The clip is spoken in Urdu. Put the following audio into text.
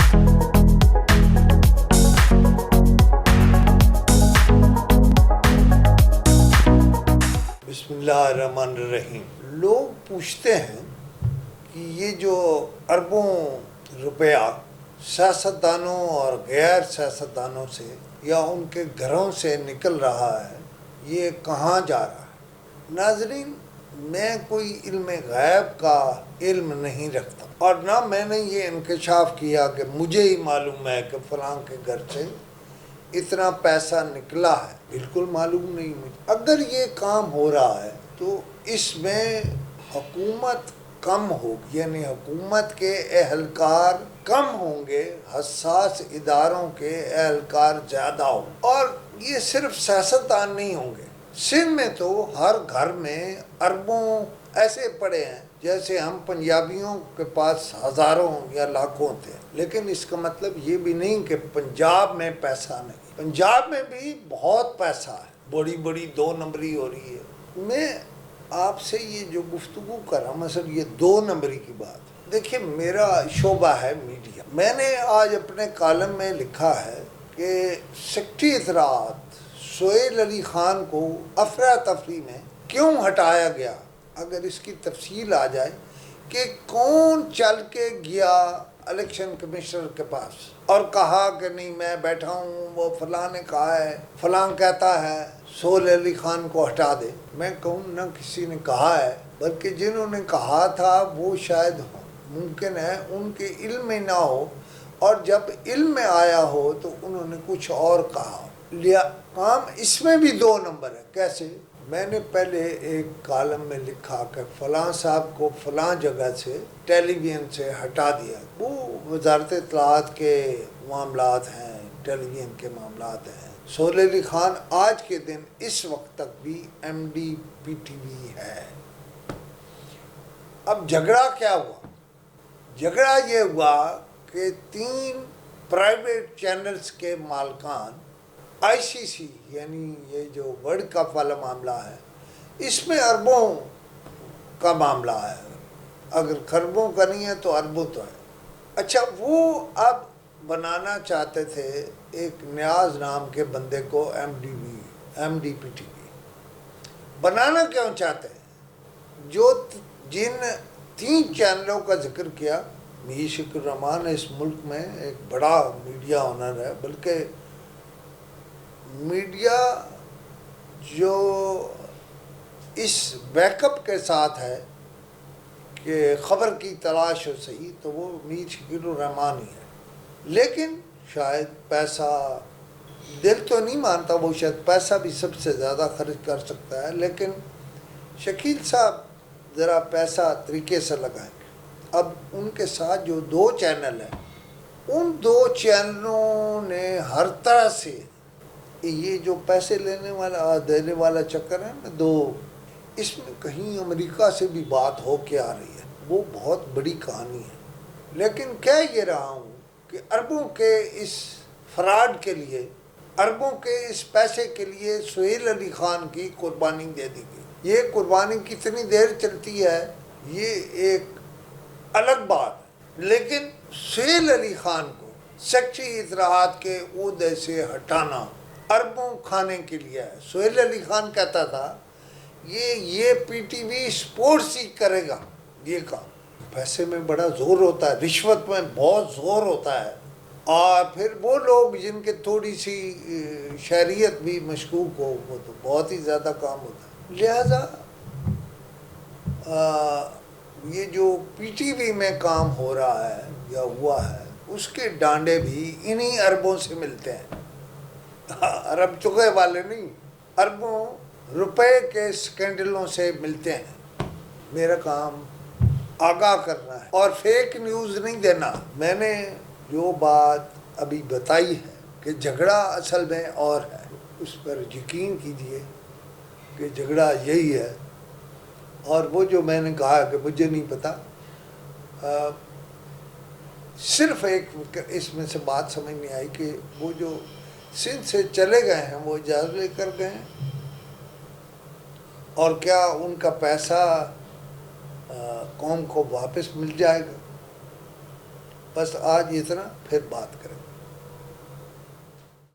بسم اللہ الرحمن الرحیم. لوگ پوچھتے ہیں کہ یہ جو اربوں روپیہ سیاستدانوں اور غیر سیاستدانوں سے یا ان کے گھروں سے نکل رہا ہے، یہ کہاں جا رہا ہے؟ ناظرین، میں کوئی علم غیب کا علم نہیں رکھتا، اور نہ میں نے یہ انکشاف کیا کہ مجھے ہی معلوم ہے کہ فلاں کے گھر سے اتنا پیسہ نکلا ہے. بالکل معلوم نہیں مجھے. اگر یہ کام ہو رہا ہے تو اس میں حکومت کم ہوگی، یعنی حکومت کے اہلکار کم ہوں گے، حساس اداروں کے اہلکار زیادہ ہوں، اور یہ صرف سیاستدان نہیں ہوں گے. سندھ میں تو ہر گھر میں اربوں ایسے پڑے ہیں جیسے ہم پنجابیوں کے پاس ہزاروں یا لاکھوں تھے. لیکن اس کا مطلب یہ بھی نہیں کہ پنجاب میں پیسہ نہیں. پنجاب میں بھی بہت پیسہ ہے، بڑی بڑی 2 نمبری ہو رہی ہے. میں آپ سے یہ جو گفتگو کر رہا ہوں، مثلا یہ 2 نمبری کی بات، دیکھیے میرا شعبہ ہے میڈیا. میں نے آج اپنے کالم میں لکھا ہے کہ سیکرٹری اطلاعات سہیل علی خان کو افراتفری میں کیوں ہٹایا گیا. اگر اس کی تفصیل آ جائے کہ کون چل کے گیا الیکشن کمشنر کے پاس اور کہا کہ نہیں میں بیٹھا ہوں، وہ فلاں نے کہا ہے، فلاں کہتا ہے سہیل علی خان کو ہٹا دے. میں کہوں نہ کسی نے کہا ہے، بلکہ جنہوں نے کہا تھا وہ شاید ممکن ہے ان کے علم میں نہ ہو، اور جب علم میں آیا ہو تو انہوں نے کچھ اور کہا. کام اس میں بھی 2 نمبر ہے. کیسے؟ میں نے پہلے ایک کالم میں لکھا کہ فلاں صاحب کو فلاں جگہ سے ٹیلی ویژن سے ہٹا دیا. وہ وزارت اطلاعات کے معاملات ہیں، ٹیلی ویژن کے معاملات ہیں. سہیل علی خان آج کے دن اس وقت تک بھی M D P T V ہے. اب جھگڑا کیا ہوا؟ جھگڑا یہ ہوا کہ 3 پرائیویٹ چینلز کے مالکان آئی سی سی، یعنی یہ جو ورلڈ کپ والا معاملہ ہے، اس میں اربوں کا معاملہ ہے. اگر خربوں کا نہیں ہے تو اربوں تو ہے. اچھا، وہ اب بنانا چاہتے تھے ایک نیاز نام کے بندے کو M D P T V. بنانا کیوں چاہتے ہیں؟ جو جن 3 چینلوں کا ذکر کیا، میر شکر الرحمان اس ملک میں ایک بڑا میڈیا آنر ہے، بلکہ میڈیا جو اس بیک اپ کے ساتھ ہے کہ خبر کی تلاش ہو صحیح، تو وہ میر شکر الرحمان ہی ہے. لیکن شاید پیسہ، دل تو نہیں مانتا وہ شاید پیسہ بھی سب سے زیادہ خرچ کر سکتا ہے، لیکن شکیل صاحب ذرا پیسہ طریقے سے لگائیں. اب ان کے ساتھ جو 2 چینل ہیں، ان 2 چینلوں نے ہر طرح سے یہ جو پیسے لینے والا دینے والا چکر ہے نا 2، اس میں کہیں امریکہ سے بھی بات ہو کے آ رہی ہے. وہ بہت بڑی کہانی ہے. لیکن کہہ یہ رہا ہوں کہ اربوں کے اس فراڈ کے لیے، اربوں کے اس پیسے کے لیے سہیل علی خان کی قربانی دے دی گئی. یہ قربانی کتنی دیر چلتی ہے یہ ایک الگ بات ہے، لیکن سہیل علی خان کو سیکرٹری اطلاعات کے عہدے سے ہٹانا اربوں کھانے کے لیے ہے. سہیل علی خان کہتا تھا یہ پی ٹی وی سپورٹس ہی کرے گا. یہ کام پیسے میں بڑا زور ہوتا ہے، رشوت میں بہت زور ہوتا ہے، اور پھر وہ لوگ جن کے تھوڑی سی شہریت بھی مشکوک ہو وہ تو بہت ہی زیادہ کام ہوتا ہے. لہذا یہ جو پی ٹی وی میں کام ہو رہا ہے یا ہوا ہے، اس کے ڈانڈے بھی انہی اربوں سے ملتے ہیں. ارب چگے والے نہیں، اربوں روپے کے سکینڈلوں سے ملتے ہیں. میرا کام آگاہ کرنا ہے اور فیک نیوز نہیں دینا. میں نے جو بات ابھی بتائی ہے کہ جھگڑا اصل میں اور ہے، اس پر یقین کیجئے کہ جھگڑا یہی ہے. اور وہ جو میں نے کہا کہ مجھے نہیں پتا، صرف ایک اس میں سے بات سمجھ نہیں آئی کہ وہ جو سندھ سے چلے گئے ہیں وہ اجازت لے کر گئے ہیں، اور کیا ان کا پیسہ قوم کو واپس مل جائے گا؟ بس آج اتنا، پھر بات کریں.